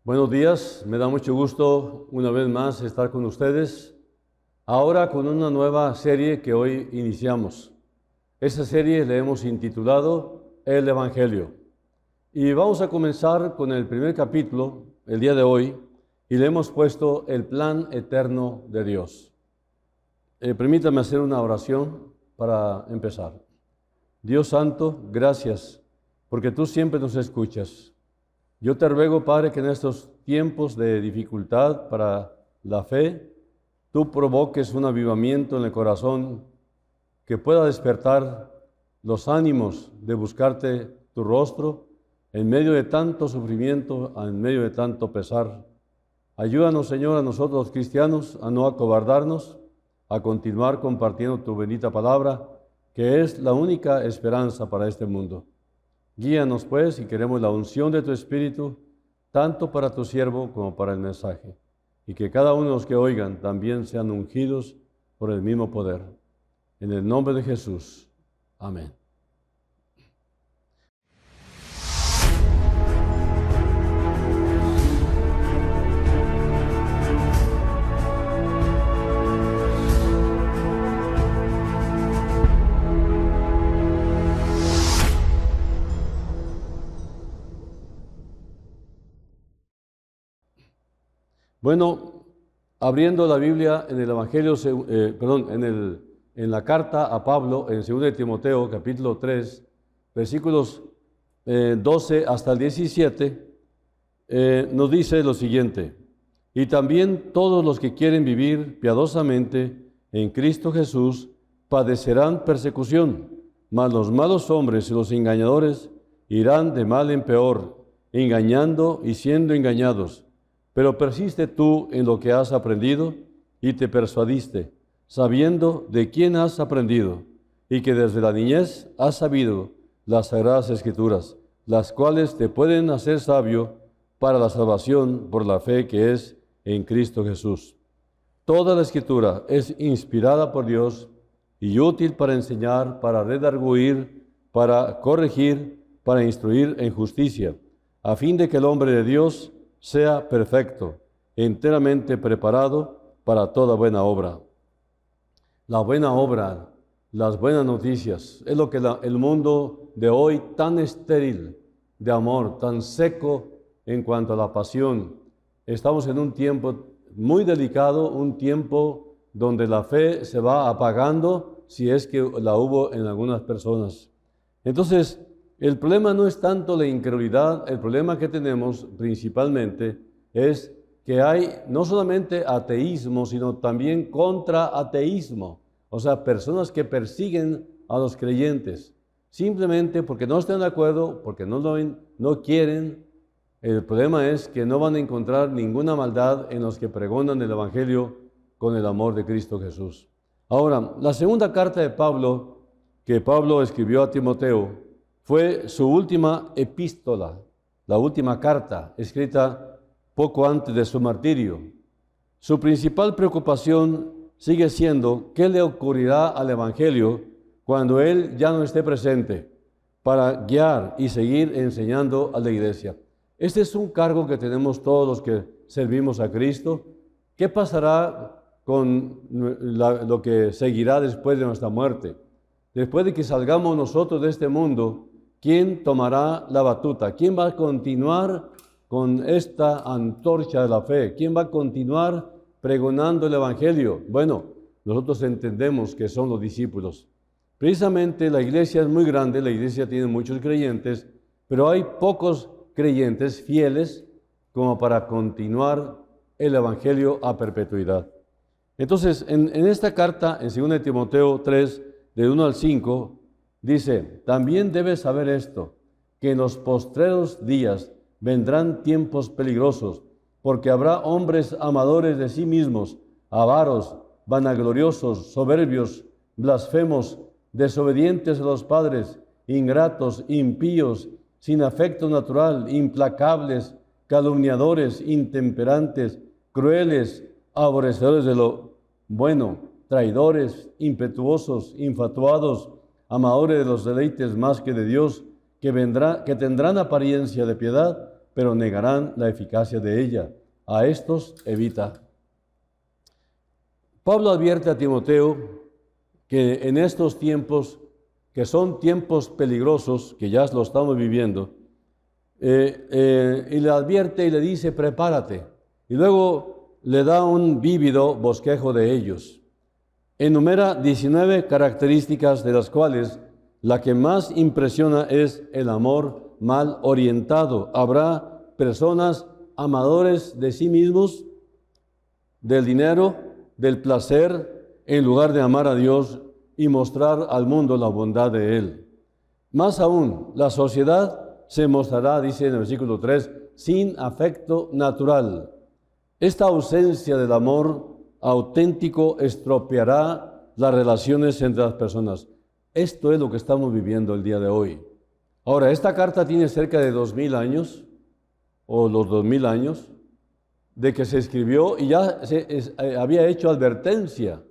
Buenos días, me da mucho gusto una vez más estar con ustedes, ahora con una nueva serie que hoy iniciamos. Esa serie le hemos intitulado El Evangelio. Y vamos a comenzar con el primer capítulo, el día de hoy, y le hemos puesto el plan eterno de Dios. Permítame hacer una oración para empezar. Dios Santo, gracias, porque tú siempre nos escuchas. Yo te ruego, Padre, que en estos tiempos de dificultad para la fe, tú provoques un avivamiento en el corazón que pueda despertar los ánimos de buscarte tu rostro en medio de tanto sufrimiento, en medio de tanto pesar. Ayúdanos, Señor, a nosotros los cristianos a no acobardarnos, a continuar compartiendo tu bendita palabra, que es la única esperanza para este mundo. Guíanos, pues, y queremos la unción de tu Espíritu, tanto para tu siervo como para el mensaje, y que cada uno de los que oigan también sean ungidos por el mismo poder. En el nombre de Jesús. Amén. Bueno, abriendo la Biblia en el Evangelio, en la carta a Pablo, en 2 de Timoteo, capítulo 3, versículos 12 hasta el 17, nos dice lo siguiente: y también todos los que quieren vivir piadosamente en Cristo Jesús padecerán persecución, mas los malos hombres y los engañadores irán de mal en peor, engañando y siendo engañados. Pero persiste tú en lo que has aprendido y te persuadiste, sabiendo de quién has aprendido, y que desde la niñez has sabido las sagradas Escrituras, las cuales te pueden hacer sabio para la salvación por la fe que es en Cristo Jesús. Toda la Escritura es inspirada por Dios y útil para enseñar, para redarguir, para corregir, para instruir en justicia, a fin de que el hombre de Dios sea perfecto, enteramente preparado para toda buena obra. La buena obra, las buenas noticias, es lo que el mundo de hoy, tan estéril de amor, tan seco en cuanto a la pasión. Estamos en un tiempo muy delicado, un tiempo donde la fe se va apagando, si es que la hubo en algunas personas. Entonces, el problema no es tanto la incredulidad, el problema que tenemos principalmente es que hay no solamente ateísmo, sino también contraateísmo, o sea, personas que persiguen a los creyentes, simplemente porque no están de acuerdo, porque no quieren. El problema es que no van a encontrar ninguna maldad en los que pregonan el Evangelio con el amor de Cristo Jesús. Ahora, la segunda carta de Pablo, que Pablo escribió a Timoteo, fue su última epístola, la última carta escrita poco antes de su martirio. Su principal preocupación sigue siendo qué le ocurrirá al Evangelio cuando él ya no esté presente para guiar y seguir enseñando a la iglesia. Este es un cargo que tenemos todos los que servimos a Cristo. ¿Qué pasará con lo que seguirá después de nuestra muerte? Después de que salgamos nosotros de este mundo, ¿quién tomará la batuta? ¿Quién va a continuar con esta antorcha de la fe? ¿Quién va a continuar pregonando el Evangelio? Bueno, nosotros entendemos que son los discípulos. Precisamente la iglesia es muy grande, la iglesia tiene muchos creyentes, pero hay pocos creyentes fieles como para continuar el Evangelio a perpetuidad. Entonces, en esta carta, en 2 de Timoteo 3, de 1 al 5, dice: también debes saber esto, que en los postreros días vendrán tiempos peligrosos, porque habrá hombres amadores de sí mismos, avaros, vanagloriosos, soberbios, blasfemos, desobedientes a los padres, ingratos, impíos, sin afecto natural, implacables, calumniadores, intemperantes, crueles, aborrecedores de lo bueno, traidores, impetuosos, infatuados, amadores de los deleites más que de Dios, que tendrán apariencia de piedad, pero negarán la eficacia de ella. A estos evita. Pablo advierte a Timoteo que en estos tiempos, que son tiempos peligrosos, que ya lo estamos viviendo, y le advierte y le dice, prepárate. Y luego le da un vívido bosquejo de ellos. Enumera 19 características, de las cuales la que más impresiona es el amor mal orientado. Habrá personas amadores de sí mismos, del dinero, del placer, en lugar de amar a Dios y mostrar al mundo la bondad de Él. Más aún, la sociedad se mostrará, dice en el versículo 3, sin afecto natural. Esta ausencia del amor auténtico estropeará las relaciones entre las personas. Esto es lo que estamos viviendo el día de hoy. Ahora, esta carta tiene cerca de 2000 años, o los 2000 años, de que se escribió y ya había hecho advertencia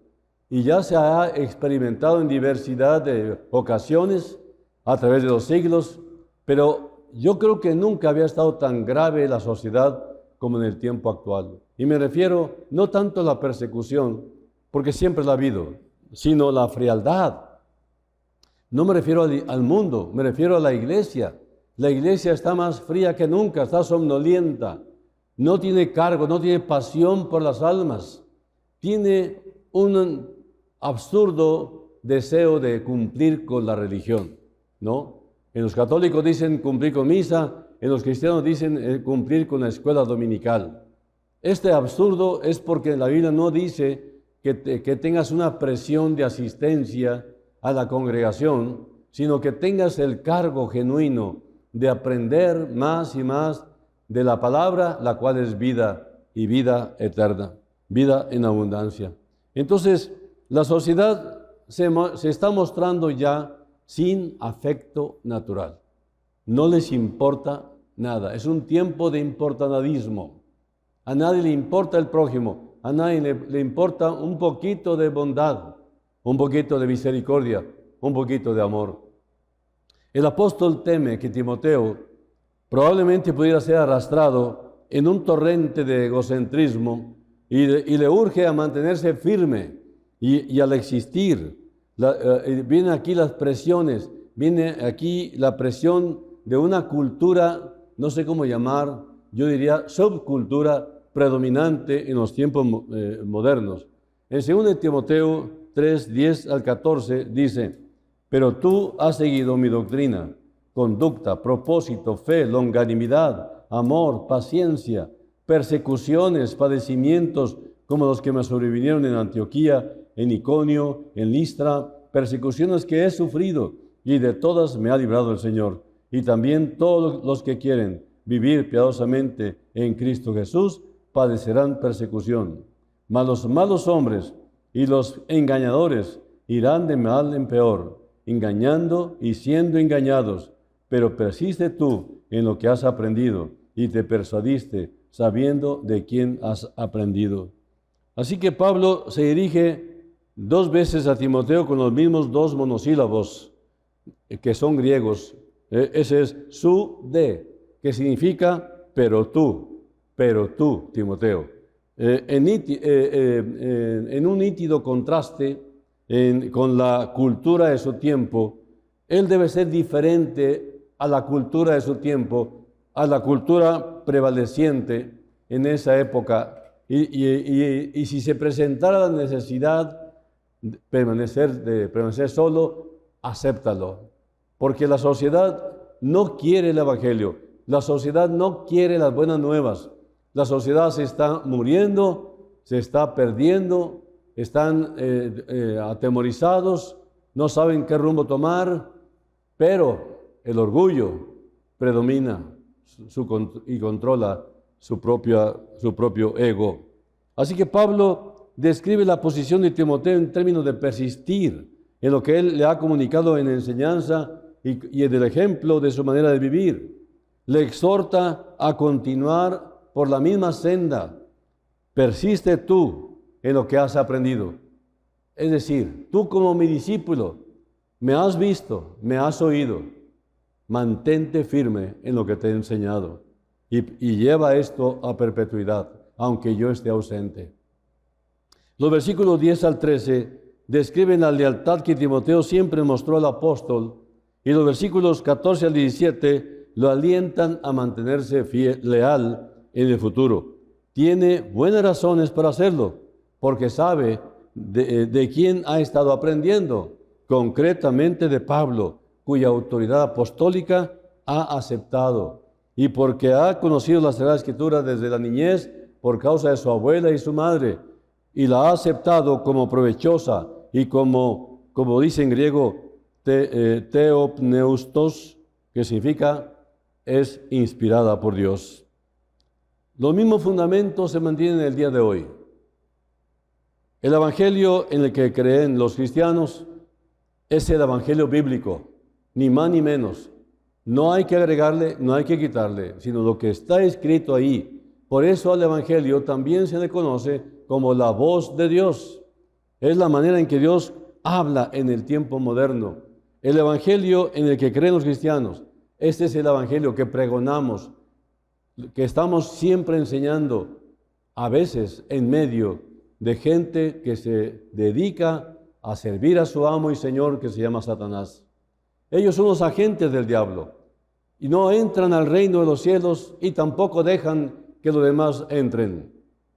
y ya se ha experimentado en diversidad de ocasiones a través de los siglos, pero yo creo que nunca había estado tan grave la sociedad como en el tiempo actual. Y me refiero no tanto a la persecución, porque siempre la ha habido, sino la frialdad. No me refiero al mundo, me refiero a la iglesia. La iglesia está más fría que nunca, está somnolienta, no tiene cargo, no tiene pasión por las almas, tiene un absurdo deseo de cumplir con la religión, ¿no? En los católicos dicen cumplir con misa, en los cristianos dicen cumplir con la escuela dominical. Este absurdo es porque la Biblia no dice que tengas una presión de asistencia a la congregación, sino que tengas el cargo genuino de aprender más y más de la palabra, la cual es vida y vida eterna, vida en abundancia. Entonces, la sociedad se está mostrando ya sin afecto natural. No les importa nada. Es un tiempo de importanadismo. A nadie le importa el prójimo. A nadie le importa un poquito de bondad, un poquito de misericordia, un poquito de amor. El apóstol teme que Timoteo probablemente pudiera ser arrastrado en un torrente de egocentrismo y le urge a mantenerse firme y al existir. Vienen aquí las presiones, viene aquí la presión de una cultura, no sé cómo llamar, yo diría subcultura predominante en los tiempos modernos. En 2 Timoteo 3, 10 al 14 dice, pero tú has seguido mi doctrina, conducta, propósito, fe, longanimidad, amor, paciencia, persecuciones, padecimientos como los que me sobrevinieron en Antioquía, en Iconio, en Listra, persecuciones que he sufrido y de todas me ha librado el Señor. Y también todos los que quieren vivir piadosamente en Cristo Jesús padecerán persecución. Mas los malos hombres y los engañadores irán de mal en peor, engañando y siendo engañados. Pero persiste tú en lo que has aprendido y te persuadiste sabiendo de quién has aprendido. Así que Pablo se dirige 2 veces a Timoteo con los mismos 2 monosílabos que son griegos. Ese es su de, que significa pero tú, Timoteo. En un nítido contraste con la cultura de su tiempo, él debe ser diferente a la cultura de su tiempo, a la cultura prevaleciente en esa época. Y si se presentara la necesidad de permanecer solo, acéptalo. Porque la sociedad no quiere el Evangelio, la sociedad no quiere las buenas nuevas. La sociedad se está muriendo, se está perdiendo, están atemorizados, no saben qué rumbo tomar, pero el orgullo predomina y controla su propio ego. Así que Pablo describe la posición de Timoteo en términos de persistir en lo que él le ha comunicado en enseñanza y en el ejemplo de su manera de vivir. Le exhorta a continuar por la misma senda. Persiste tú en lo que has aprendido. Es decir, tú como mi discípulo, me has visto, me has oído. Mantente firme en lo que te he enseñado. y lleva esto a perpetuidad, aunque yo esté ausente. Los versículos 10 al 13 describen la lealtad que Timoteo siempre mostró al apóstol, y los versículos 14 al 17 lo alientan a mantenerse leal en el futuro. Tiene buenas razones para hacerlo, porque sabe de quién ha estado aprendiendo, concretamente de Pablo, cuya autoridad apostólica ha aceptado, y porque ha conocido la Sagrada Escritura desde la niñez por causa de su abuela y su madre, y la ha aceptado como provechosa y como dice en griego, theopneustos, que significa es inspirada por Dios. Los mismos fundamentos se mantienen el día de hoy. El evangelio en el que creen los cristianos es el evangelio bíblico, ni más ni menos. No hay que agregarle, no hay que quitarle, sino lo que está escrito ahí. Por eso al evangelio también se le conoce como la voz de Dios. Es la manera en que Dios habla en el tiempo moderno. El evangelio en el que creen los cristianos, este es el evangelio que pregonamos, que estamos siempre enseñando, a veces en medio de gente que se dedica a servir a su amo y señor que se llama Satanás. Ellos son los agentes del diablo y no entran al reino de los cielos y tampoco dejan que los demás entren.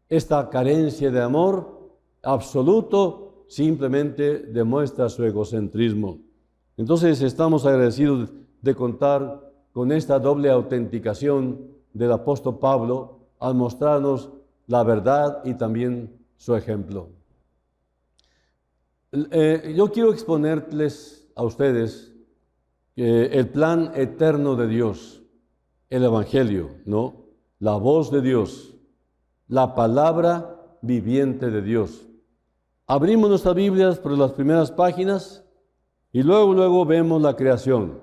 Esta carencia de amor absoluto simplemente demuestra su egocentrismo. Entonces estamos agradecidos de contar con esta doble autenticación del apóstol Pablo al mostrarnos la verdad y también su ejemplo. Yo quiero exponerles a ustedes el plan eterno de Dios, el Evangelio, ¿no? La voz de Dios, la palabra viviente de Dios. Abrimos nuestras Biblias por las primeras páginas y luego vemos la creación.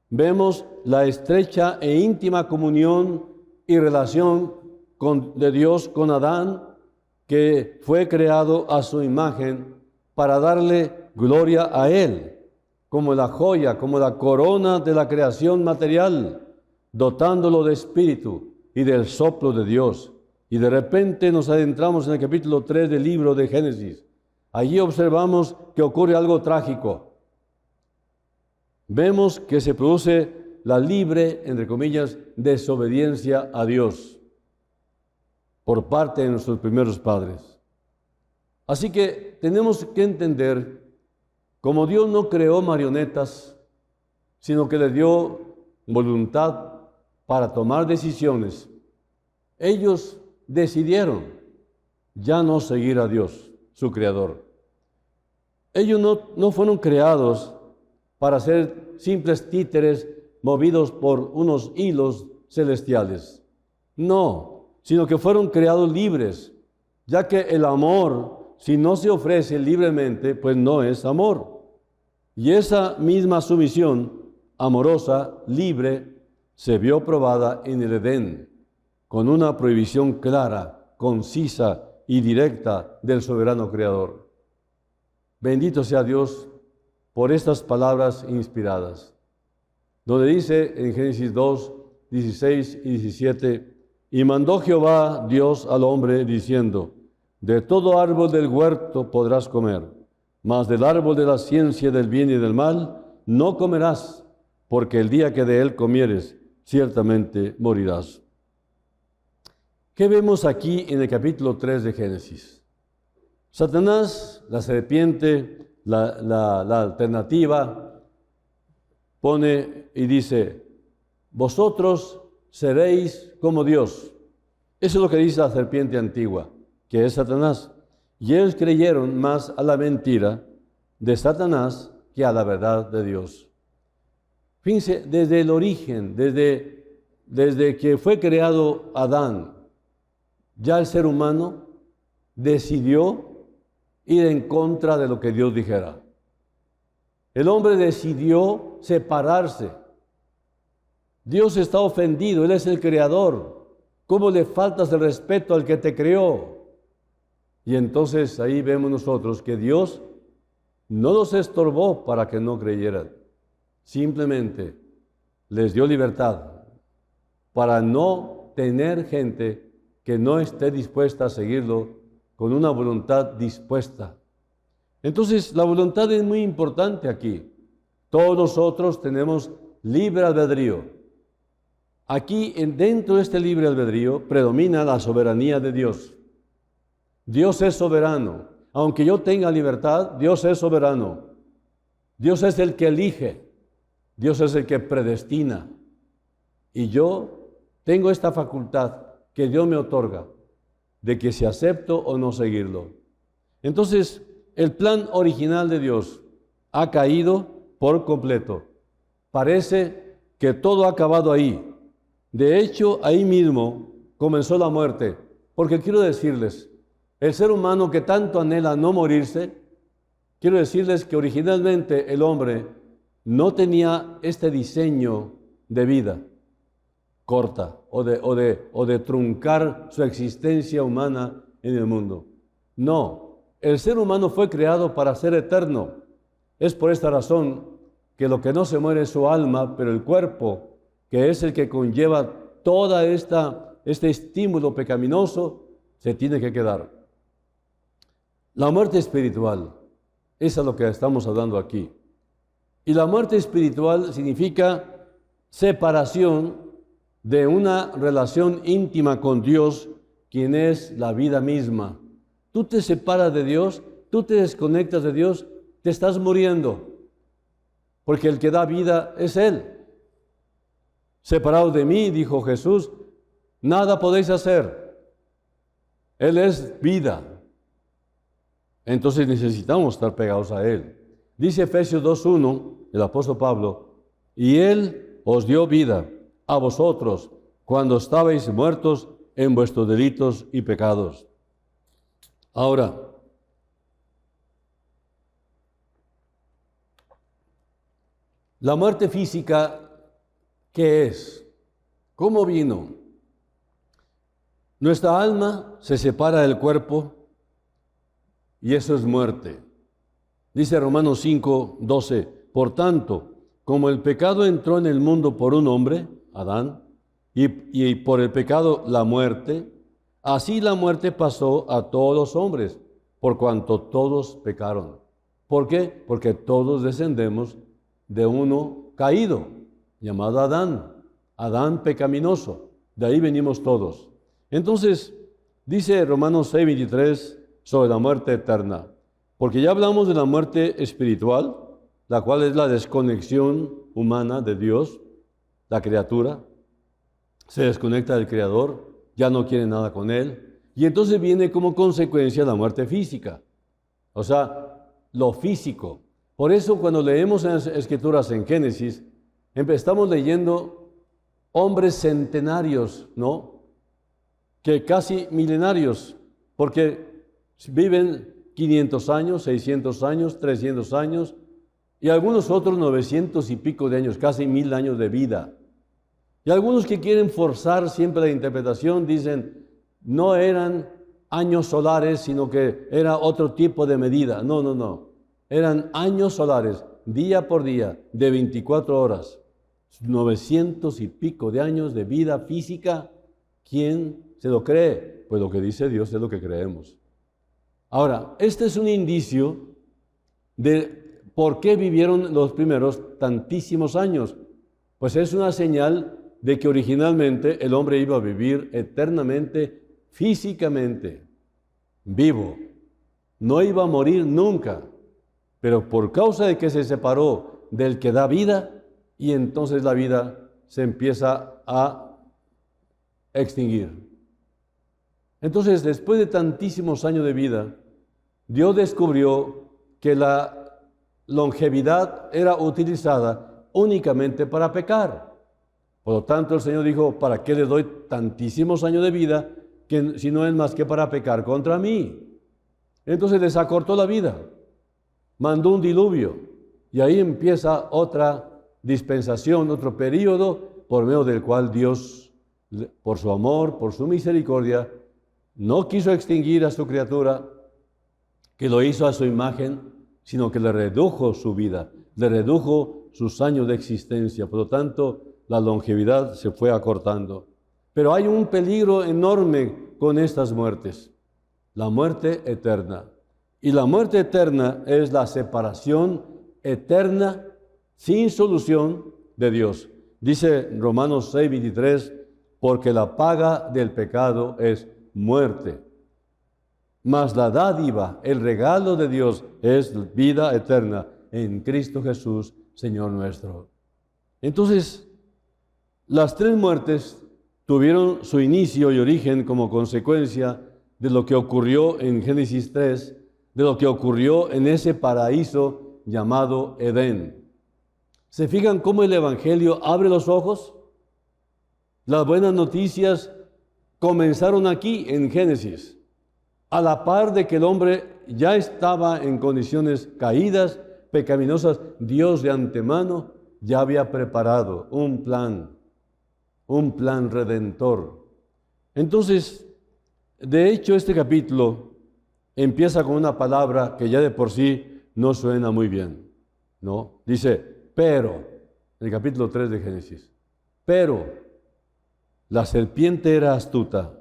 Vemos la estrecha e íntima comunión y relación de Dios con Adán, que fue creado a su imagen para darle gloria a Él, como la joya, como la corona de la creación material, dotándolo de espíritu y del soplo de Dios. Y de repente nos adentramos en el capítulo 3 del libro de Génesis. Allí observamos que ocurre algo trágico. Vemos que se produce la libre, entre comillas, desobediencia a Dios por parte de nuestros primeros padres. Así que tenemos que entender, como Dios no creó marionetas, sino que le dio voluntad para tomar decisiones, ellos decidieron ya no seguir a Dios, su Creador. Ellos no fueron creados para ser simples títeres movidos por unos hilos celestiales. No, sino que fueron creados libres, ya que el amor, si no se ofrece libremente, pues no es amor. Y esa misma sumisión amorosa, libre, se vio probada en el Edén, con una prohibición clara, concisa y directa del soberano Creador. Bendito sea Dios por estas palabras inspiradas, donde dice en Génesis 2, 16 y 17, y mandó Jehová Dios al hombre diciendo, de todo árbol del huerto podrás comer, mas del árbol de la ciencia del bien y del mal no comerás, porque el día que de él comieres, ciertamente morirás. ¿Qué vemos aquí en el capítulo 3 de Génesis? Satanás, la serpiente, la alternativa, pone y dice, vosotros seréis como Dios. Eso es lo que dice la serpiente antigua, que es Satanás. Y ellos creyeron más a la mentira de Satanás que a la verdad de Dios. Fíjense, desde el origen, desde que fue creado Adán, ya el ser humano decidió ir en contra de lo que Dios dijera. El hombre decidió separarse. Dios está ofendido, Él es el creador. ¿Cómo le faltas el respeto al que te creó? Y entonces ahí vemos nosotros que Dios no los estorbó para que no creyeran. Simplemente les dio libertad para no tener gente que no esté dispuesta a seguirlo con una voluntad dispuesta. Entonces, la voluntad es muy importante aquí. Todos nosotros tenemos libre albedrío. Aquí, dentro de este libre albedrío, predomina la soberanía de Dios. Dios es soberano. Aunque yo tenga libertad, Dios es soberano. Dios es el que elige. Dios es el que predestina. Y yo tengo esta facultad que Dios me otorga de que si acepto o no seguirlo. Entonces, el plan original de Dios ha caído por completo. Parece que todo ha acabado ahí. De hecho, ahí mismo comenzó la muerte. Porque quiero decirles, el ser humano que tanto anhela no morirse, quiero decirles que originalmente el hombre no tenía este diseño de vida corta o de truncar su existencia humana en el mundo. No, el ser humano fue creado para ser eterno. Es por esta razón que lo que no se muere es su alma, pero el cuerpo, que es el que conlleva toda este estímulo pecaminoso, se tiene que quedar. La muerte espiritual, esa es lo que estamos hablando aquí. Y la muerte espiritual significa separación de una relación íntima con Dios, quien es la vida misma. Tú te separas de Dios, tú te desconectas de Dios, te estás muriendo, porque el que da vida es Él. Separados de mí, dijo Jesús, nada podéis hacer. Él es vida. Entonces necesitamos estar pegados a Él. Dice Efesios 2:1, el apóstol Pablo, y Él os dio vida a vosotros cuando estabais muertos en vuestros delitos y pecados. Ahora, la muerte física, ¿qué es? ¿Cómo vino? Nuestra alma se separa del cuerpo y eso es muerte. Dice Romanos 5:12, por tanto, como el pecado entró en el mundo por un hombre, Adán, y por el pecado la muerte, así la muerte pasó a todos los hombres, por cuanto todos pecaron. ¿Por qué? Porque todos descendemos de uno caído, llamado Adán, Adán pecaminoso. De ahí venimos todos. Entonces, dice Romanos 6:23 sobre la muerte eterna, porque ya hablamos de la muerte espiritual, la cual es la desconexión humana de Dios. La criatura se desconecta del Creador, ya no quiere nada con Él, y entonces viene como consecuencia la muerte física, o sea, lo físico. Por eso cuando leemos en las Escrituras en Génesis, estamos leyendo hombres centenarios, ¿no? Que casi milenarios, porque viven 500 años, 600 años, 300 años, y algunos otros 900 y pico de años, casi 1000 años de vida. Y algunos que quieren forzar siempre la interpretación dicen, no eran años solares, sino que era otro tipo de medida. No, no, no. Eran años solares, día por día, de 24 horas. 900 y pico de años de vida física. ¿Quién se lo cree? Pues lo que dice Dios es lo que creemos. Ahora, este es un indicio de por qué vivieron los primeros tantísimos años. Pues es una señal de que originalmente el hombre iba a vivir eternamente, físicamente, vivo. No iba a morir nunca, pero por causa de que se separó del que da vida, y entonces la vida se empieza a extinguir. Entonces, después de tantísimos años de vida, Dios descubrió que la longevidad era utilizada únicamente para pecar. Por lo tanto, el Señor dijo, ¿para qué le doy tantísimos años de vida que si no es más que para pecar contra mí? Entonces les acortó la vida, mandó un diluvio, y ahí empieza otra dispensación, otro periodo, por medio del cual Dios, por su amor, por su misericordia, no quiso extinguir a su criatura, que lo hizo a su imagen, sino que le redujo su vida, le redujo sus años de existencia. Por lo tanto, la longevidad se fue acortando. Pero hay un peligro enorme con estas muertes, la muerte eterna. Y la muerte eterna es la separación eterna sin solución de Dios. Dice Romanos 6:23, porque la paga del pecado es muerte, mas la dádiva, el regalo de Dios es vida eterna en Cristo Jesús, Señor nuestro. Entonces, las tres muertes tuvieron su inicio y origen como consecuencia de lo que ocurrió en Génesis 3, de lo que ocurrió en ese paraíso llamado Edén. ¿Se fijan cómo el Evangelio abre los ojos? Las buenas noticias comenzaron aquí en Génesis, a la par de que el hombre ya estaba en condiciones caídas, pecaminosas. Dios de antemano ya había preparado un plan redentor. Entonces, de hecho, este capítulo empieza con una palabra que ya de por sí no suena muy bien, ¿no? Dice, pero, en el capítulo 3 de Génesis, pero la serpiente era astuta,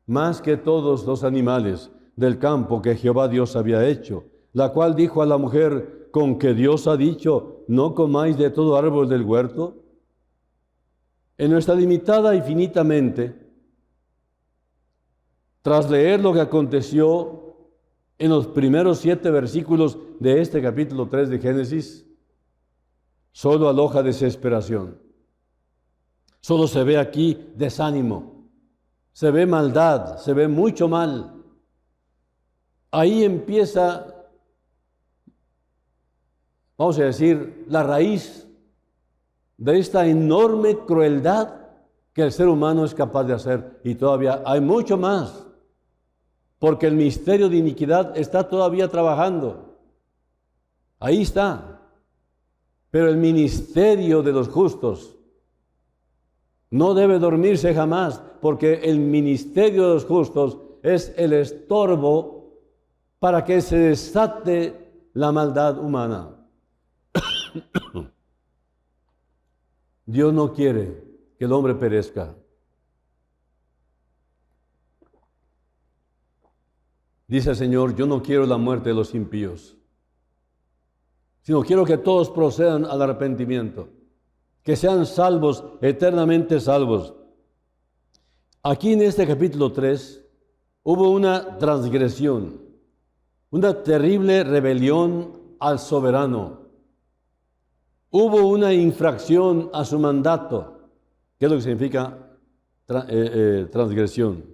más que todos los animales del campo que Jehová Dios había hecho, la cual dijo a la mujer, ¿con que Dios ha dicho, no comáis de todo árbol del huerto? En nuestra limitada y finita mente, tras leer lo que aconteció en los primeros 7 versículos de este capítulo 3 de Génesis, solo aloja desesperación. Solo se ve aquí desánimo, se ve maldad, se ve mucho mal. Ahí empieza, vamos a decir, la raíz de esta enorme crueldad que el ser humano es capaz de hacer. Y todavía hay mucho más, porque el misterio de iniquidad está todavía trabajando. Ahí está. Pero el ministerio de los justos no debe dormirse jamás, porque el ministerio de los justos es el estorbo para que se desate la maldad humana. Dios no quiere que el hombre perezca. Dice el Señor, yo no quiero la muerte de los impíos, sino quiero que todos procedan al arrepentimiento, que sean salvos, eternamente salvos. Aquí en este capítulo 3 hubo una transgresión, una terrible rebelión al soberano. Hubo una infracción a su mandato. ¿Qué es lo que significa transgresión?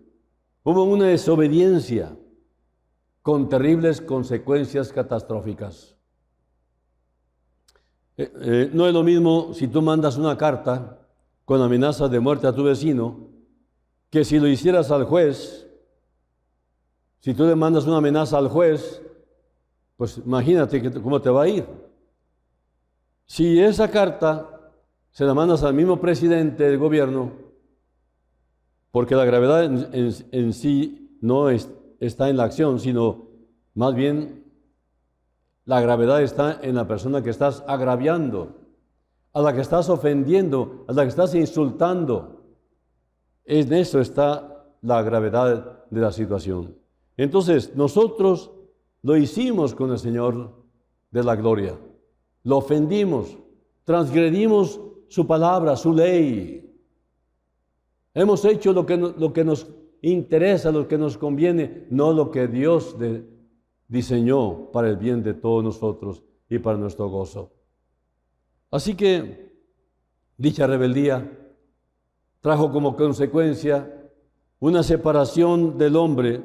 Hubo una desobediencia con terribles consecuencias catastróficas. No es lo mismo si tú mandas una carta con amenazas de muerte a tu vecino, que si lo hicieras al juez. Si tú le mandas una amenaza al juez, pues imagínate cómo te va a ir. Si esa carta se la mandas al mismo presidente del gobierno, porque la gravedad en sí no está en la acción, sino más bien la gravedad está en la persona que estás agraviando, a la que estás ofendiendo, a la que estás insultando. En eso está la gravedad de la situación. Entonces, nosotros lo hicimos con el Señor de la gloria. Lo ofendimos, transgredimos su palabra, su ley. Hemos hecho lo que nos interesa, lo que nos conviene, no lo que Dios diseñó para el bien de todos nosotros y para nuestro gozo. Así que dicha rebeldía trajo como consecuencia una separación del hombre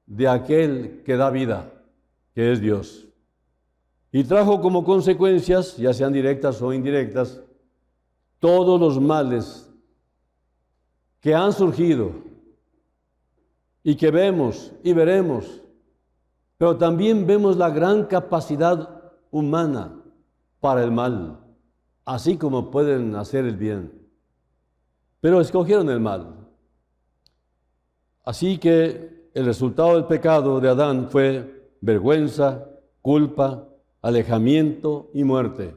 de aquel que da vida, que es Dios. Y trajo como consecuencias, ya sean directas o indirectas, todos los males que han surgido y que vemos y veremos, pero también vemos la gran capacidad humana para el mal, así como pueden hacer el bien. Pero escogieron el mal. Así que el resultado del pecado de Adán fue vergüenza, culpa, alejamiento y muerte,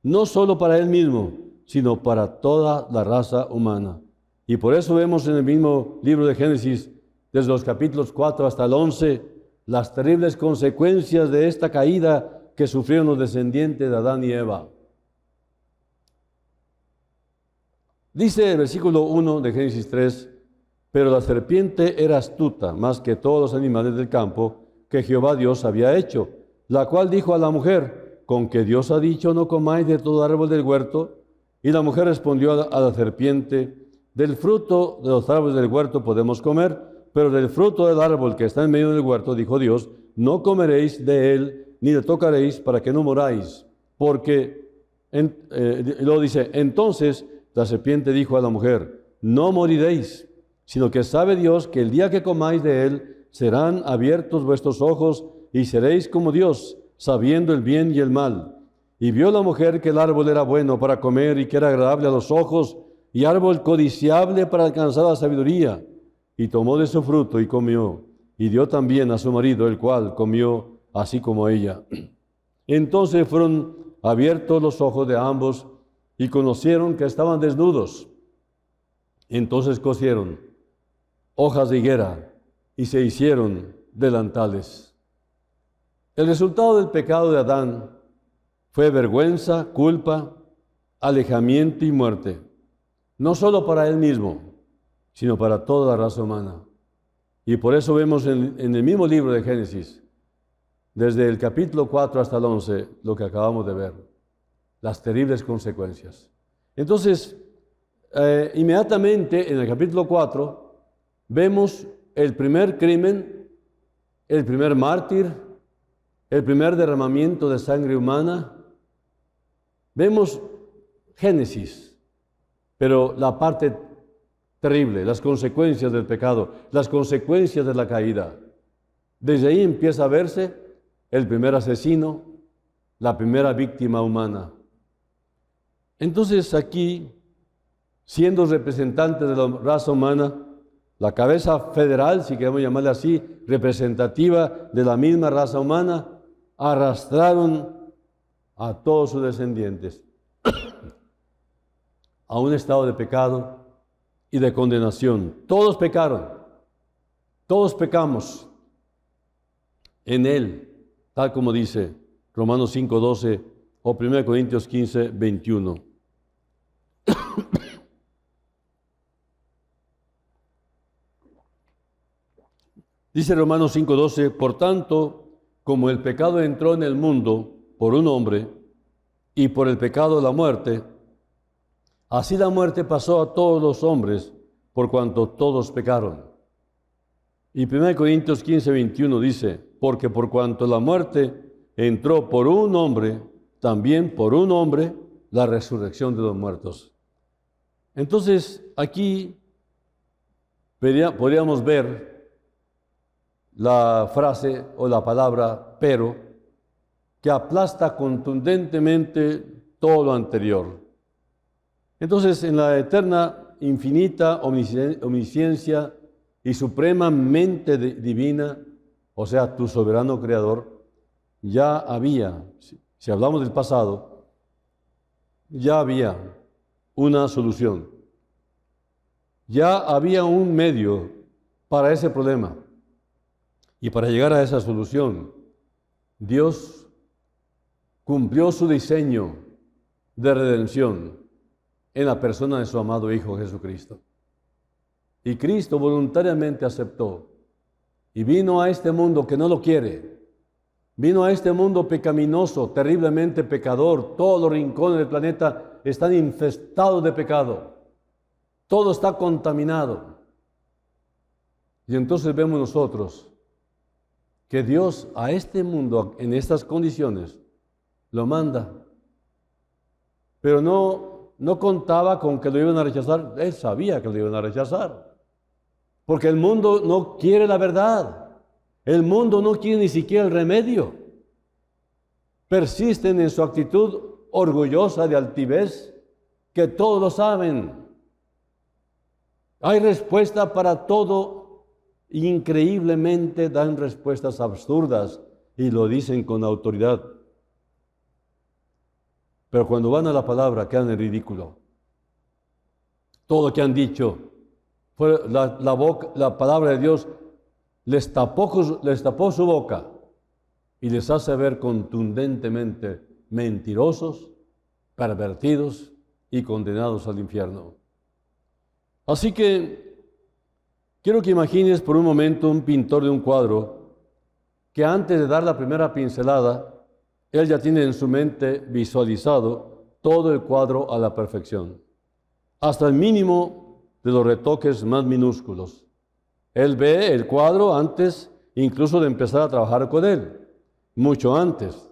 no solo para él mismo, sino para toda la raza humana. Y por eso vemos en el mismo libro de Génesis, desde los capítulos 4 hasta el 11, las terribles consecuencias de esta caída que sufrieron los descendientes de Adán y Eva. Dice el versículo 1 de Génesis 3, pero la serpiente era astuta más que todos los animales del campo que Jehová Dios había hecho, la cual dijo a la mujer, con que Dios ha dicho, no comáis de todo árbol del huerto. Y la mujer respondió a la serpiente, del fruto de los árboles del huerto podemos comer, pero del fruto del árbol que está en medio del huerto, dijo Dios, no comeréis de él, ni le tocaréis, para que no moráis. Porque, luego dice, entonces la serpiente dijo a la mujer, no moriréis, sino que sabe Dios que el día que comáis de él, serán abiertos vuestros ojos y seréis como Dios, sabiendo el bien y el mal. Y vio la mujer que el árbol era bueno para comer y que era agradable a los ojos, y árbol codiciable para alcanzar la sabiduría. Y tomó de su fruto y comió, y dio también a su marido, el cual comió así como ella. Entonces fueron abiertos los ojos de ambos, y conocieron que estaban desnudos. Entonces cosieron hojas de higuera, y se hicieron delantales. El resultado del pecado de Adán fue vergüenza, culpa, alejamiento y muerte, no solo para él mismo, sino para toda la raza humana. Y por eso vemos en el mismo libro de Génesis, desde el capítulo 4 hasta el 11, lo que acabamos de ver, las terribles consecuencias. Entonces, inmediatamente en el capítulo 4, vemos el primer crimen, el primer mártir, el primer derramamiento de sangre humana. Vemos Génesis, pero la parte terrible, las consecuencias del pecado, las consecuencias de la caída. Desde ahí empieza a verse el primer asesino, la primera víctima humana. Entonces aquí, siendo representantes de la raza humana, la cabeza federal, si queremos llamarle así, representativa de la misma raza humana, arrastraron a todos sus descendientes a un estado de pecado y de condenación. Todos pecaron, todos pecamos en Él, tal como dice Romanos 5:12 o 1 Corintios 15:21. Dice Romanos 5:12, por tanto, como el pecado entró en el mundo por un hombre, y por el pecado la muerte, así la muerte pasó a todos los hombres, por cuanto todos pecaron. Y 1 Corintios 15:21 dice, porque por cuanto la muerte entró por un hombre, también por un hombre la resurrección de los muertos. Entonces, aquí podríamos ver la frase o la palabra pero, que aplasta contundentemente todo lo anterior. Entonces, en la eterna, infinita omnisciencia y supremamente divina, o sea, tu soberano creador, ya había, si hablamos del pasado, ya había una solución. Ya había un medio para ese problema. Y para llegar a esa solución, Dios cumplió su diseño de redención en la persona de su amado Hijo Jesucristo. Y Cristo voluntariamente aceptó y vino a este mundo que no lo quiere. Vino a este mundo pecaminoso, terriblemente pecador. Todos los rincones del planeta están infestados de pecado. Todo está contaminado. Y entonces vemos nosotros que Dios a este mundo, en estas condiciones, lo manda. Pero no contaba con que lo iban a rechazar. Él sabía que lo iban a rechazar. Porque el mundo no quiere la verdad. El mundo no quiere ni siquiera el remedio. Persisten en su actitud orgullosa de altivez, que todos lo saben. Hay respuesta para todo. Increíblemente dan respuestas absurdas y lo dicen con autoridad. Pero cuando van a la palabra quedan en ridículo. Todo lo que han dicho la palabra de Dios les tapó su boca y les hace ver contundentemente mentirosos, pervertidos y condenados al infierno. Así que quiero que imagines por un momento un pintor de un cuadro que antes de dar la primera pincelada, él ya tiene en su mente visualizado todo el cuadro a la perfección, hasta el mínimo de los retoques más minúsculos. Él ve el cuadro antes incluso de empezar a trabajar con él, mucho antes.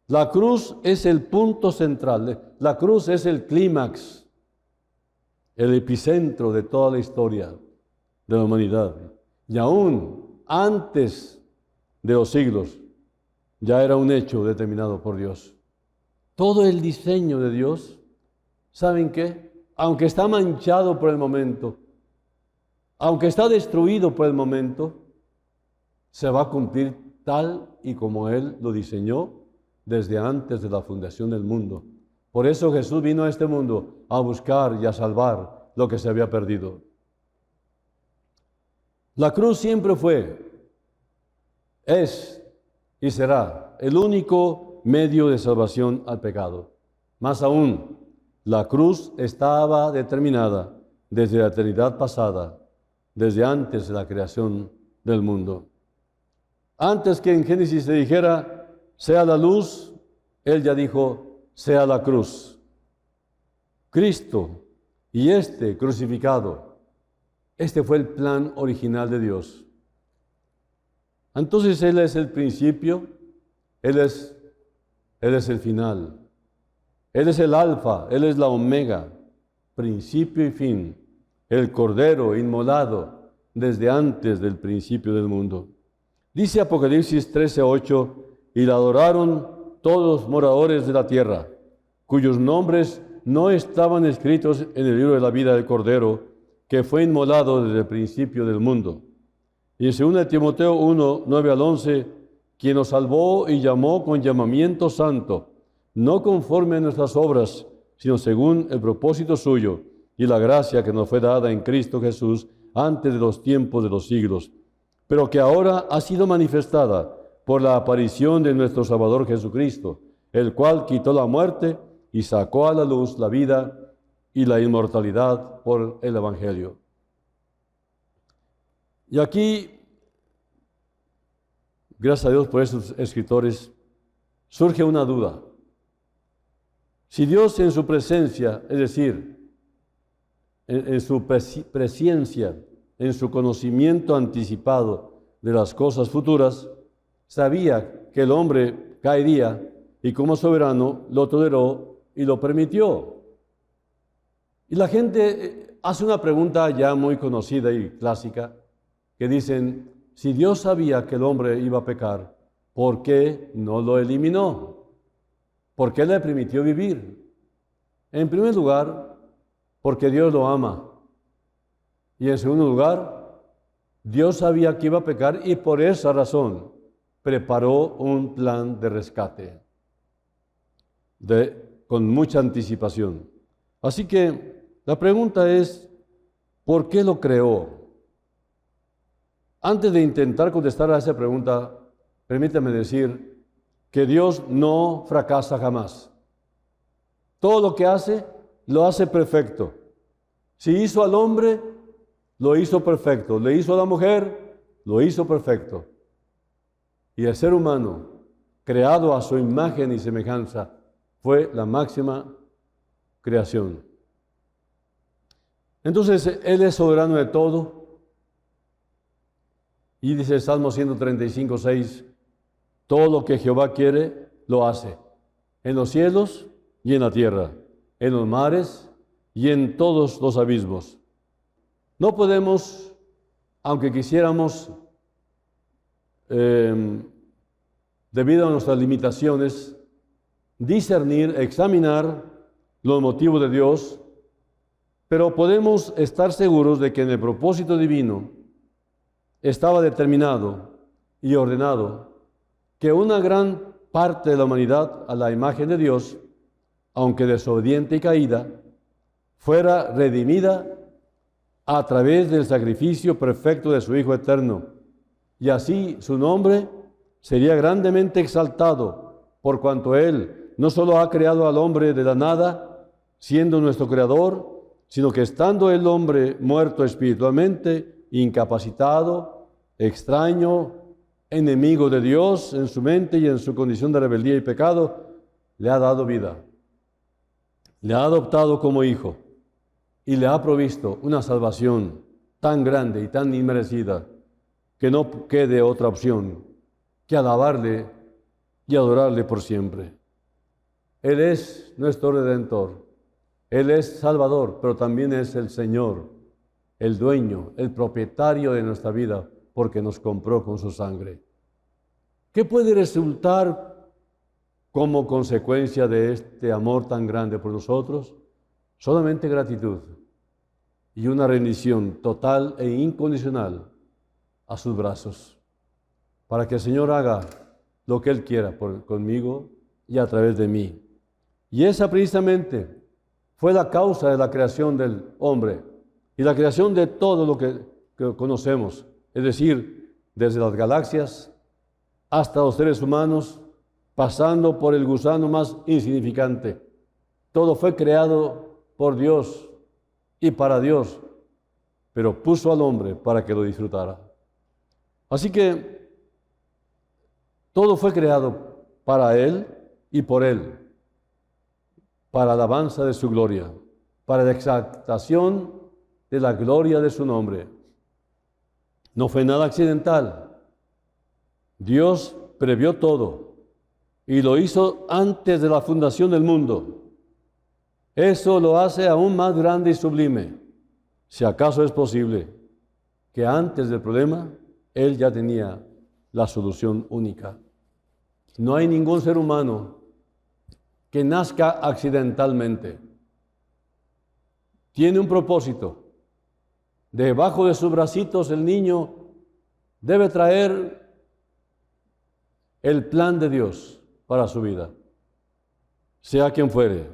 La cruz es el punto central, la cruz es el clímax, el epicentro de toda la historia de la humanidad. Y aún antes de los siglos, ya era un hecho determinado por Dios. Todo el diseño de Dios, ¿saben qué? Aunque está manchado por el momento, aunque está destruido por el momento, se va a cumplir tal y como Él lo diseñó desde antes de la fundación del mundo. Por eso Jesús vino a este mundo a buscar y a salvar lo que se había perdido. La cruz siempre fue, es y será el único medio de salvación al pecado. Más aún, la cruz estaba determinada desde la eternidad pasada, desde antes de la creación del mundo. Antes que en Génesis se dijera, sea la luz, Él ya dijo, sea la cruz. Cristo y este crucificado, este fue el plan original de Dios. Entonces Él es el principio, Él es el final, Él es el alfa, Él es la omega, principio y fin, el Cordero inmolado desde antes del principio del mundo. Dice Apocalipsis 13:8, y la adoraron todos los moradores de la tierra, cuyos nombres no estaban escritos en el libro de la vida del Cordero, que fue inmolado desde el principio del mundo. Y en 2 Timoteo 1:9-11, quien nos salvó y llamó con llamamiento santo, no conforme a nuestras obras, sino según el propósito suyo y la gracia que nos fue dada en Cristo Jesús antes de los tiempos de los siglos, pero que ahora ha sido manifestada por la aparición de nuestro Salvador Jesucristo, el cual quitó la muerte y sacó a la luz la vida y la inmortalidad por el Evangelio. Y aquí, gracias a Dios por esos escritores, surge una duda. Si Dios en su presencia, es decir, en su presciencia, en su conocimiento anticipado de las cosas futuras, sabía que el hombre caería y como soberano lo toleró y lo permitió. Y la gente hace una pregunta ya muy conocida y clásica, que dicen, si Dios sabía que el hombre iba a pecar, ¿por qué no lo eliminó? ¿Por qué le permitió vivir? En primer lugar, porque Dios lo ama. Y en segundo lugar, Dios sabía que iba a pecar y por esa razón preparó un plan de rescate con mucha anticipación. Así que la pregunta es, ¿por qué lo creó? Antes de intentar contestar a esa pregunta, permítame decir que Dios no fracasa jamás. Todo lo que hace, lo hace perfecto. Si hizo al hombre, lo hizo perfecto. Le hizo a la mujer, lo hizo perfecto. Y el ser humano, creado a su imagen y semejanza, fue la máxima creación. Entonces, Él es soberano de todo. Y dice el Salmo 135:6, todo lo que Jehová quiere, lo hace, en los cielos y en la tierra, en los mares y en todos los abismos. No podemos, aunque quisiéramos, debido a nuestras limitaciones, discernir, examinar los motivos de Dios, pero podemos estar seguros de que en el propósito divino estaba determinado y ordenado que una gran parte de la humanidad a la imagen de Dios, aunque desobediente y caída, fuera redimida a través del sacrificio perfecto de su Hijo eterno. Y así su nombre sería grandemente exaltado, por cuanto Él no solo ha creado al hombre de la nada, siendo nuestro creador, sino que estando el hombre muerto espiritualmente, incapacitado, extraño, enemigo de Dios en su mente y en su condición de rebeldía y pecado, le ha dado vida, le ha adoptado como hijo y le ha provisto una salvación tan grande y tan inmerecida que no quede otra opción que alabarle y adorarle por siempre. Él es nuestro Redentor, Él es Salvador, pero también es el Señor, el dueño, el propietario de nuestra vida, porque nos compró con su sangre. ¿Qué puede resultar como consecuencia de este amor tan grande por nosotros? Solamente gratitud y una rendición total e incondicional a sus brazos, para que el Señor haga lo que Él quiera conmigo y a través de mí. Y esa precisamente fue la causa de la creación del hombre y la creación de todo lo que conocemos, es decir, desde las galaxias hasta los seres humanos, pasando por el gusano más insignificante. Todo fue creado por Dios y para Dios, pero puso al hombre para que lo disfrutara. Así que todo fue creado para Él y por Él, para alabanza de su gloria, para la exaltación de la gloria de su nombre. No fue nada accidental. Dios previó todo y lo hizo antes de la fundación del mundo. Eso lo hace aún más grande y sublime, si acaso es posible, que antes del problema Él ya tenía la solución única. No hay ningún ser humano que nazca accidentalmente. Tiene un propósito. Debajo de sus bracitos el niño debe traer el plan de Dios para su vida, sea quien fuere.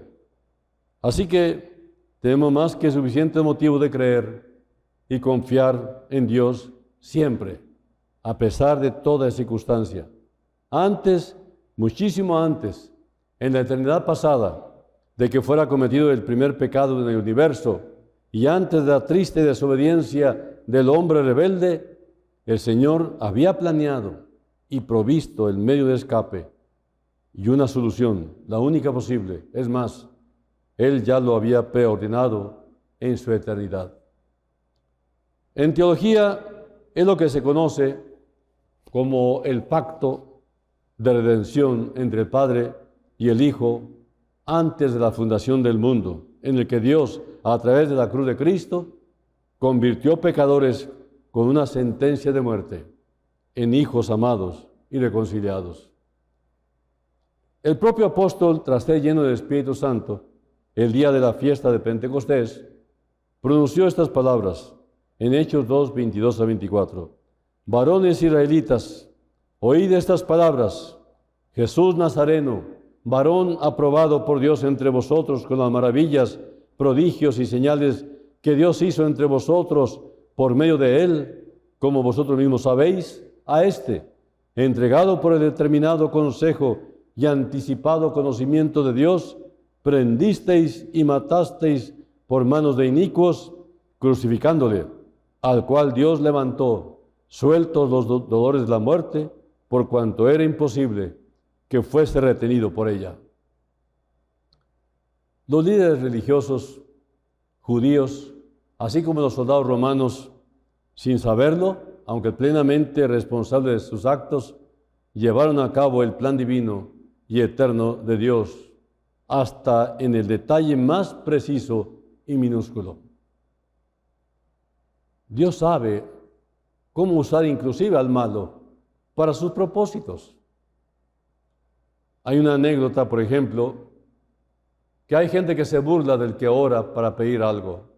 Así que tenemos más que suficiente motivo de creer y confiar en Dios siempre, a pesar de toda circunstancia. Antes, muchísimo antes, en la eternidad pasada, de que fuera cometido el primer pecado en el universo, y antes de la triste desobediencia del hombre rebelde, el Señor había planeado y provisto el medio de escape y una solución, la única posible. Es más, Él ya lo había preordenado en su eternidad. En teología es lo que se conoce como el pacto de redención entre el Padre y el Hijo antes de la fundación del mundo, en el que Dios, a través de la cruz de Cristo, convirtió pecadores con una sentencia de muerte en hijos amados y reconciliados. El propio apóstol, tras ser lleno del Espíritu Santo, el día de la fiesta de Pentecostés, pronunció estas palabras en Hechos 2, 22 a 24. Varones israelitas, oíd estas palabras. Jesús Nazareno, varón aprobado por Dios entre vosotros con las maravillas, prodigios y señales que Dios hizo entre vosotros por medio de Él, como vosotros mismos sabéis, a este, entregado por el determinado consejo y anticipado conocimiento de Dios, prendisteis y matasteis por manos de inicuos, crucificándole, al cual Dios levantó, sueltos los dolores de la muerte, por cuanto era imposible que fuese retenido por ella. Los líderes religiosos judíos, así como los soldados romanos, sin saberlo, aunque plenamente responsables de sus actos, llevaron a cabo el plan divino y eterno de Dios, hasta en el detalle más preciso y minúsculo. Dios sabe cómo usar inclusive al malo para sus propósitos. Hay una anécdota, por ejemplo, que hay gente que se burla del que ora para pedir algo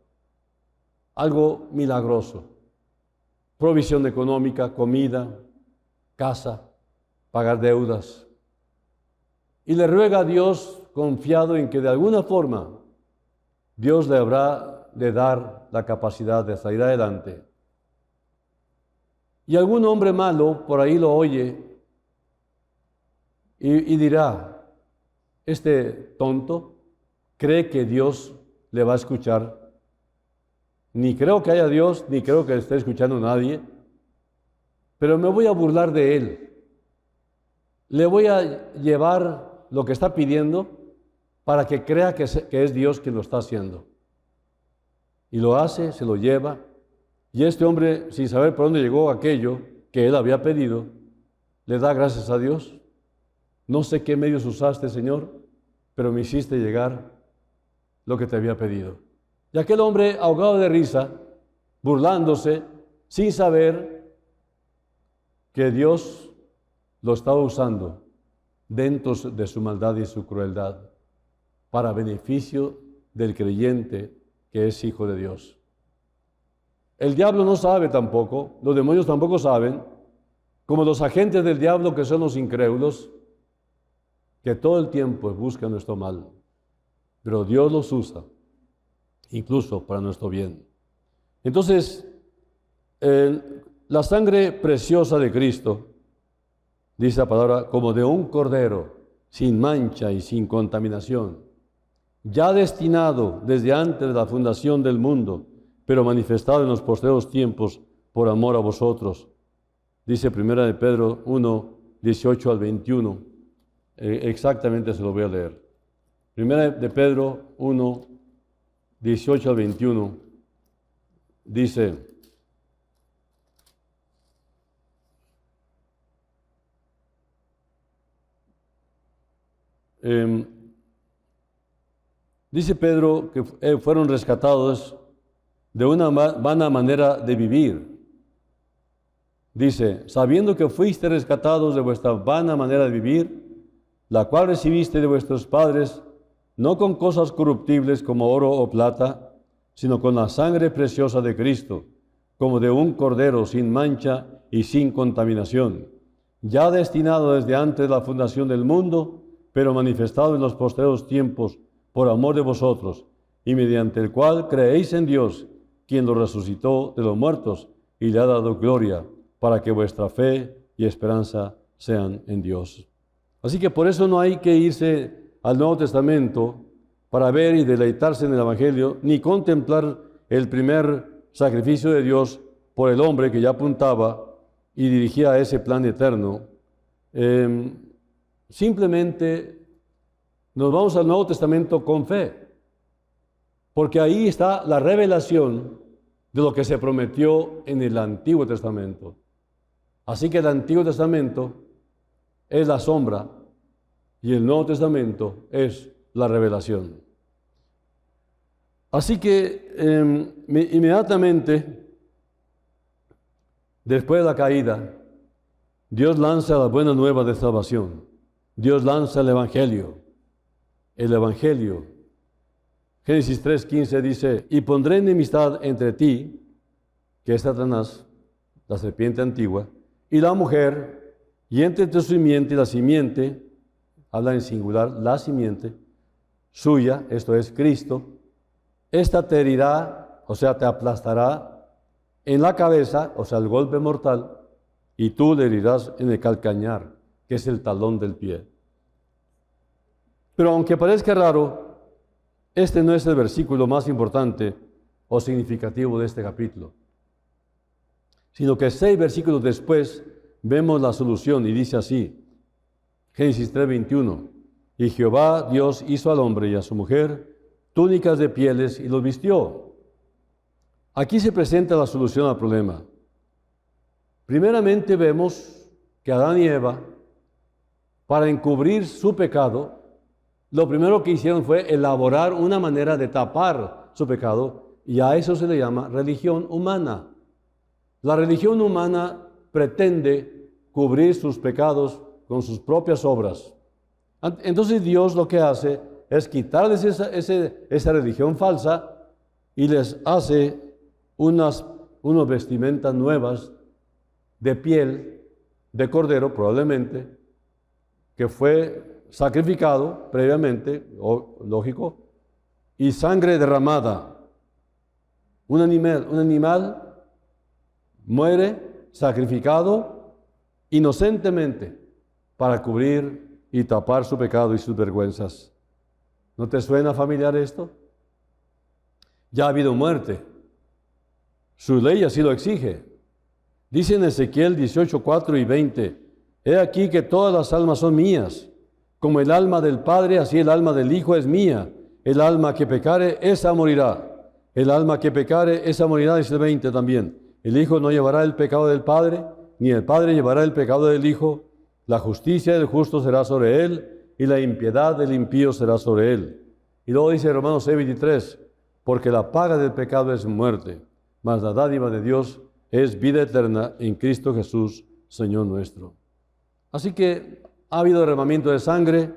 milagroso, provisión económica, comida, casa, pagar deudas, y le ruega a Dios, confiado en que de alguna forma Dios le habrá de dar la capacidad de salir adelante. Y algún hombre malo por ahí lo oye y dirá, este tonto cree que Dios le va a escuchar. Ni creo que haya Dios, ni creo que esté escuchando a nadie, pero me voy a burlar de él. Le voy a llevar lo que está pidiendo para que crea que es Dios quien lo está haciendo. Y lo hace, se lo lleva, y este hombre, sin saber por dónde llegó aquello que él había pedido, le da gracias a Dios. No sé qué medios usaste, Señor, pero me hiciste llegar lo que te había pedido. Y aquel hombre, ahogado de risa, burlándose, sin saber que Dios lo estaba usando dentro de su maldad y su crueldad para beneficio del creyente que es hijo de Dios. El diablo no sabe tampoco, los demonios tampoco saben, como los agentes del diablo que son los incrédulos, que todo el tiempo buscan nuestro mal, pero Dios los usa, incluso para nuestro bien. Entonces, la sangre preciosa de Cristo, dice la palabra, como de un cordero, sin mancha y sin contaminación, ya destinado desde antes de la fundación del mundo, pero manifestado en los postreros tiempos por amor a vosotros. Dice 1 de Pedro 1, 18 al 21. Exactamente se lo voy a leer. 1 de Pedro 1, 18 al 21. Dice, dice Pedro que fueron rescatados de una vana manera de vivir. Dice, sabiendo que fuiste rescatados de vuestra vana manera de vivir, la cual recibiste de vuestros padres, no con cosas corruptibles como oro o plata, sino con la sangre preciosa de Cristo, como de un cordero sin mancha y sin contaminación, ya destinado desde antes de la fundación del mundo, pero manifestado en los postreros tiempos por amor de vosotros, y mediante el cual creéis en Dios, quien lo resucitó de los muertos y le ha dado gloria, para que vuestra fe y esperanza sean en Dios. Así que por eso no hay que irse al Nuevo Testamento para ver y deleitarse en el Evangelio, ni contemplar el primer sacrificio de Dios por el hombre que ya apuntaba y dirigía a ese plan eterno. Simplemente nos vamos al Nuevo Testamento con fe, porque ahí está la revelación de lo que se prometió en el Antiguo Testamento. Así que el Antiguo Testamento es la sombra y el Nuevo Testamento es la revelación. Así que inmediatamente después de la caída, Dios lanza la buena nueva de salvación. Dios lanza el Evangelio. El Evangelio. Génesis 3:15 dice, y pondré enemistad entre ti, que es Satanás, la serpiente antigua, y la mujer, y entre tu simiente y la simiente, habla en singular, la simiente suya, esto es Cristo, esta te herirá, o sea, te aplastará en la cabeza, o sea, el golpe mortal, y tú le herirás en el calcañar, que es el talón del pie. Pero aunque parezca raro, este no es el versículo más importante o significativo de este capítulo, sino que 6 versículos después vemos la solución y dice así, Génesis 3:21, y Jehová Dios hizo al hombre y a su mujer túnicas de pieles y los vistió. Aquí se presenta la solución al problema. Primeramente vemos que Adán y Eva, para encubrir su pecado, lo primero que hicieron fue elaborar una manera de tapar su pecado, y a eso se le llama religión humana. La religión humana pretende cubrir sus pecados con sus propias obras. Entonces Dios lo que hace es quitarles esa religión falsa y les hace unas vestimentas nuevas de piel de cordero, probablemente, que fue sacrificado previamente, lógico, y sangre derramada. Un animal muere sacrificado inocentemente para cubrir y tapar su pecado y sus vergüenzas. ¿No te suena familiar esto? Ya ha habido muerte. Su ley así lo exige. Dice en Ezequiel 18, 4 y 20, he aquí que todas las almas son mías. Como el alma del Padre, así el alma del Hijo es mía. El alma que pecare, esa morirá. El alma que pecare, esa morirá, dice el 20 también. El Hijo no llevará el pecado del Padre, ni el Padre llevará el pecado del Hijo. La justicia del justo será sobre él, y la impiedad del impío será sobre él. Y luego dice Romanos 6:23, porque la paga del pecado es muerte, mas la dádiva de Dios es vida eterna en Cristo Jesús, Señor nuestro. Así que ha habido derramamiento de sangre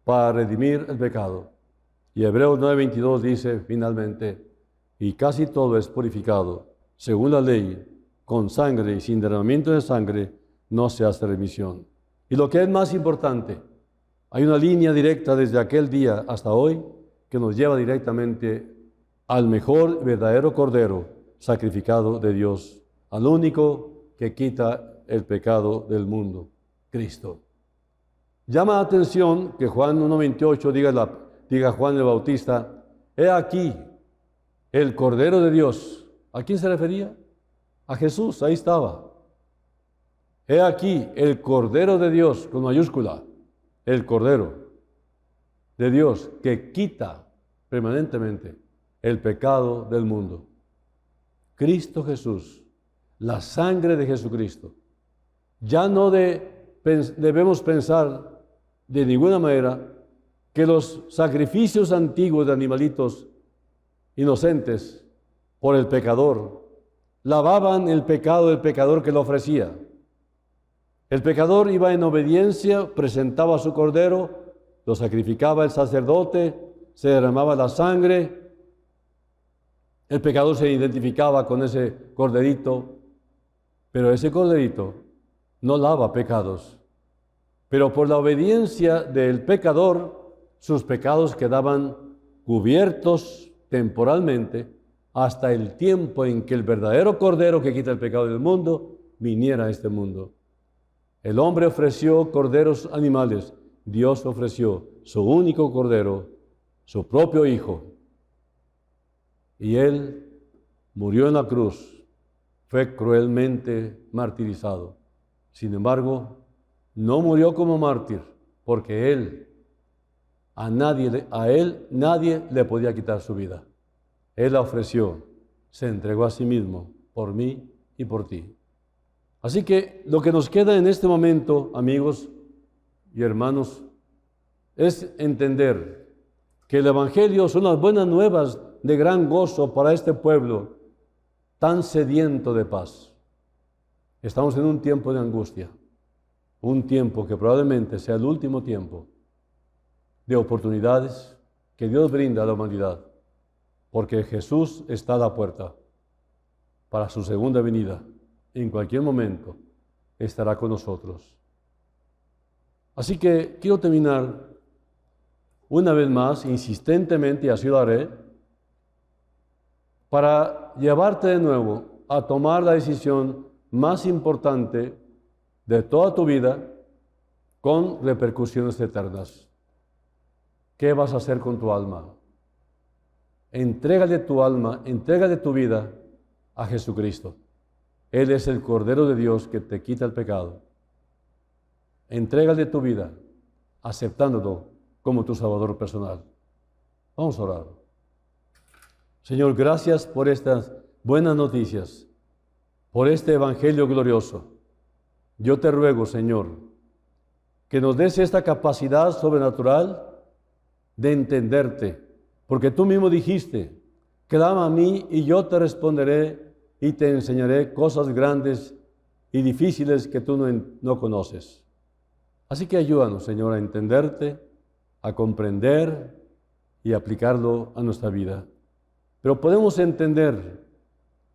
para redimir el pecado. Y Hebreos 9:22 dice finalmente, y casi todo es purificado, según la ley, con sangre y sin derramamiento de sangre no se hace remisión. Y lo que es más importante, hay una línea directa desde aquel día hasta hoy que nos lleva directamente al mejor verdadero Cordero sacrificado de Dios, al único que quita el pecado del mundo, Cristo. Llama la atención que Juan 1:28 diga Juan el Bautista, he aquí el Cordero de Dios. ¿A quién se refería? A Jesús, ahí estaba. He aquí el Cordero de Dios, con mayúscula, el Cordero de Dios que quita permanentemente el pecado del mundo. Cristo Jesús, la sangre de Jesucristo. Ya no debemos pensar de ninguna manera que los sacrificios antiguos de animalitos inocentes por el pecador lavaban el pecado del pecador que lo ofrecía. El pecador iba en obediencia, presentaba su cordero, lo sacrificaba el sacerdote, se derramaba la sangre, el pecador se identificaba con ese corderito, pero ese corderito no lava pecados. Pero por la obediencia del pecador, sus pecados quedaban cubiertos temporalmente hasta el tiempo en que el verdadero Cordero que quita el pecado del mundo viniera a este mundo. El hombre ofreció corderos animales, Dios ofreció su único Cordero, su propio Hijo. Y Él murió en la cruz, fue cruelmente martirizado. Sin embargo, no murió como mártir, porque a Él nadie le podía quitar su vida. Él la ofreció, se entregó a sí mismo, por mí y por ti. Así que lo que nos queda en este momento, amigos y hermanos, es entender que el Evangelio son las buenas nuevas de gran gozo para este pueblo tan sediento de paz. Estamos en un tiempo de angustia, un tiempo que probablemente sea el último tiempo de oportunidades que Dios brinda a la humanidad, porque Jesús está a la puerta para su segunda venida. En cualquier momento estará con nosotros. Así que quiero terminar una vez más, insistentemente, y así lo haré, para llevarte de nuevo a tomar la decisión más importante de toda tu vida con repercusiones eternas. ¿Qué vas a hacer con tu alma? Entrégale tu alma, entrégale tu vida a Jesucristo. Él es el Cordero de Dios que te quita el pecado. Entrégale tu vida, aceptándolo como tu Salvador personal. Vamos a orar. Señor, gracias por estas buenas noticias, por este Evangelio glorioso. Yo te ruego, Señor, que nos des esta capacidad sobrenatural de entenderte, porque tú mismo dijiste, clama a mí y yo te responderé y te enseñaré cosas grandes y difíciles que tú no conoces. Así que ayúdanos, Señor, a entenderte, a comprender y aplicarlo a nuestra vida. Pero podemos entender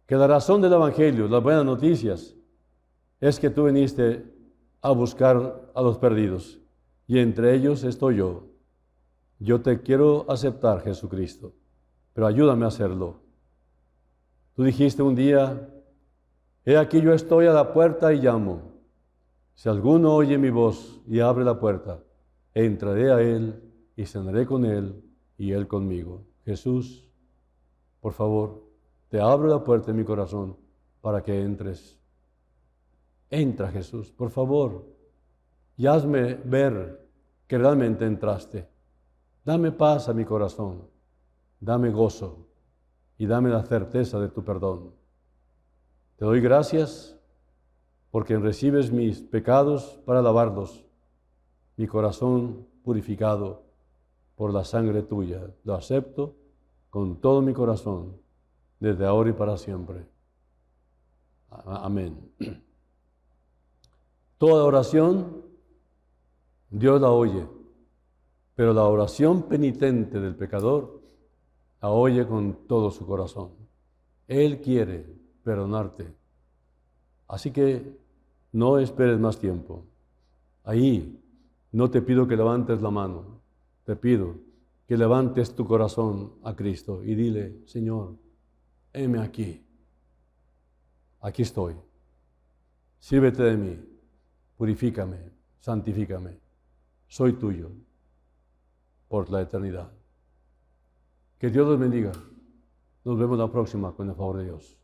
que la razón del Evangelio, las buenas noticias, es que tú viniste a buscar a los perdidos, y entre ellos estoy yo. Yo te quiero aceptar, Jesucristo, pero ayúdame a hacerlo. Tú dijiste un día, he aquí yo estoy a la puerta y llamo. Si alguno oye mi voz y abre la puerta, entraré a él y cenaré con él y él conmigo. Jesús, por favor, te abro la puerta de mi corazón para que entres. Entra, Jesús, por favor, y hazme ver que realmente entraste. Dame paz a mi corazón, dame gozo y dame la certeza de tu perdón. Te doy gracias porque recibes mis pecados para lavarlos, mi corazón purificado por la sangre tuya. Lo acepto con todo mi corazón, desde ahora y para siempre. Amén. Toda oración, Dios la oye, pero la oración penitente del pecador la oye con todo su corazón. Él quiere perdonarte. Así que no esperes más tiempo. Ahí no te pido que levantes la mano, te pido que levantes tu corazón a Cristo y dile, Señor, heme aquí. Aquí estoy. Sírvete de mí. Purifícame, santifícame. Soy tuyo por la eternidad. Que Dios los bendiga. Nos vemos la próxima con el favor de Dios.